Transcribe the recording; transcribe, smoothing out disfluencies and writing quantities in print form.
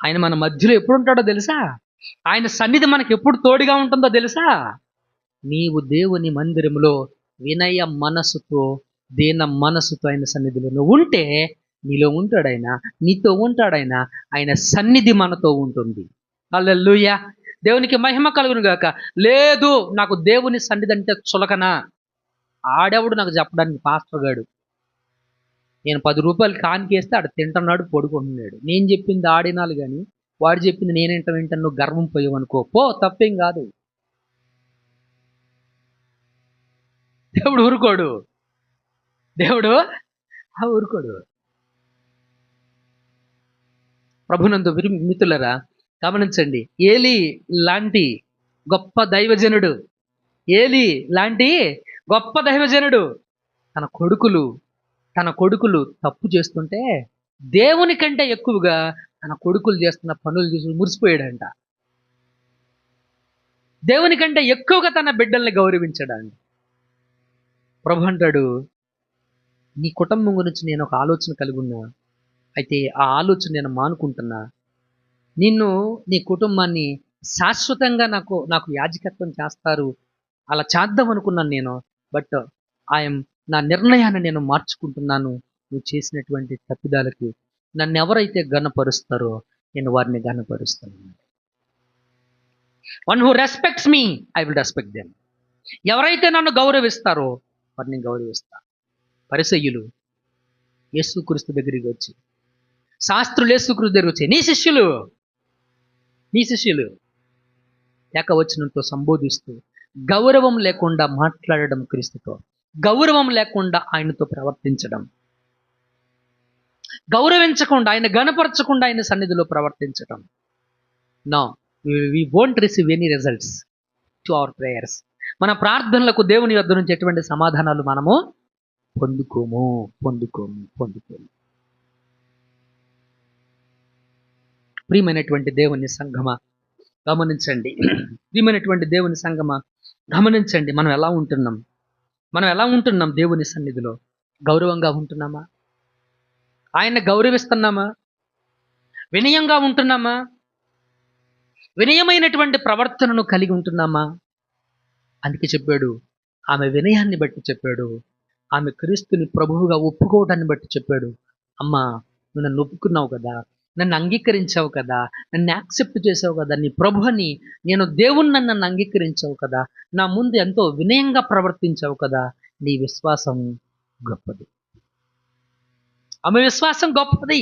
ఆయన మన మధ్యలో ఎప్పుడు ఉంటాడో తెలుసా? ఆయన సన్నిధి మనకి ఎప్పుడు తోడుగా ఉంటుందో తెలుసా? నీవు దేవుని మందిరంలో వినయ మనసుతో, దీన మనసుతో ఆయన సన్నిధిలో నువ్వు ఉంటే నీలో ఉంటాడాయన, నీతో ఉంటాడాయన. ఆయన సన్నిధి మనతో ఉంటుంది. హల్లెలూయా. దేవునికి మహిమ కలుగును గాక. లేదు నాకు దేవుని సన్నిధి అంటే చులకనా, ఆడెవడు నాకు చెప్పడానికి? పాస్టర్ గాడు. నేను 10 రూపాయలు కానికేస్తే ఆడు తింటున్నాడు, పడుకుంటున్నాడు. నేను చెప్పింది ఆడినాలు కానీ వాడు చెప్పింది వింటాను. నువ్వు గర్వం పోయావనుకో, పో, తప్పేం కాదు. దేవుడు ఊరుకోడు. దేవుడు ఊరుకోడు. ప్రభునందు మిత్రులరా గమనించండి. ఏలి లాంటి గొప్ప దైవజనుడు, ఏలి లాంటి గొప్ప దైవజనుడు తన కొడుకులు తప్పు చేస్తుంటే దేవుని కంటే ఎక్కువగా తన కొడుకులు చేస్తున్న పనులు చూసి మురిసిపోయాడంట. దేవుని కంటే ఎక్కువగా తన బిడ్డల్ని గౌరవించాడంట. ప్రభు అంటాడు, నీ కుటుంబం గురించి నేను ఒక ఆలోచన కలిగి ఉన్నా, అయితే ఆ ఆలోచన నేను మానుకుంటున్నా. నీ కుటుంబాన్ని శాశ్వతంగా నాకు యాజకత్వం చేస్తారు, అలా చేద్దాం అనుకున్నాను నేను. బట్ నా నిర్ణయాన్ని నేను మార్చుకుంటున్నాను. నువ్వు చేసినటువంటి తప్పిదాలకి నన్ను ఎవరైతే ఘనపరుస్తారో నేను వారిని ఘనపరుస్తాను. One who respects me, I will respect them. ఎవరైతే నన్ను గౌరవిస్తారో వారిని గౌరవిస్తా. పరిసయ్యులు యేసుక్రీస్తు దగ్గరికి వచ్చి, శాస్త్రులు యేసుక్రీస్తు దగ్గరికి వచ్చి, నీ శిష్యులు ఏకవచనంతో సంబోధిస్తూ గౌరవం లేకుండా మాట్లాడడం, క్రీస్తుతో గౌరవం లేకుండా ఆయనతో ప్రవర్తించడం, గౌరవించకుండా, ఆయన గణపరచకుండా ఆయన సన్నిధిలో ప్రవర్తించడం. No, we won't receive any results to our prayers. మన ప్రార్థనలకు దేవుని వద్ద నుంచి ఎటువంటి సమాధానాలు మనము పొందుకోము. ప్రియమైనటువంటి దేవుని సంఘమా గమనించండి. మనం ఎలా ఉంటున్నాం దేవుని సన్నిధిలో? గౌరవంగా ఉంటున్నామా? ఆయన గౌరవిస్తున్నామా? వినయంగా ఉంటున్నామా? వినయమైనటువంటి ప్రవర్తనను కలిగి ఉంటున్నామా? అందుకే చెప్పాడు, ఆమె వినయాన్ని బట్టి చెప్పాడు, ఆమె క్రీస్తుని ప్రభువుగా ఒప్పుకోవటాన్ని బట్టి చెప్పాడు. అమ్మా, నువ్వు నన్ను ఒప్పుకున్నావు కదా, నన్ను అంగీకరించావు కదా, నన్ను యాక్సెప్ట్ చేసావు కదా, నీ ప్రభుని, నేను దేవుణ్ణి నన్ను అంగీకరించావు కదా, నా ముందు ఎంతో వినయంగా ప్రవర్తించావు కదా, నీ విశ్వాసం గొప్పది. ఆమె విశ్వాసం గొప్పది.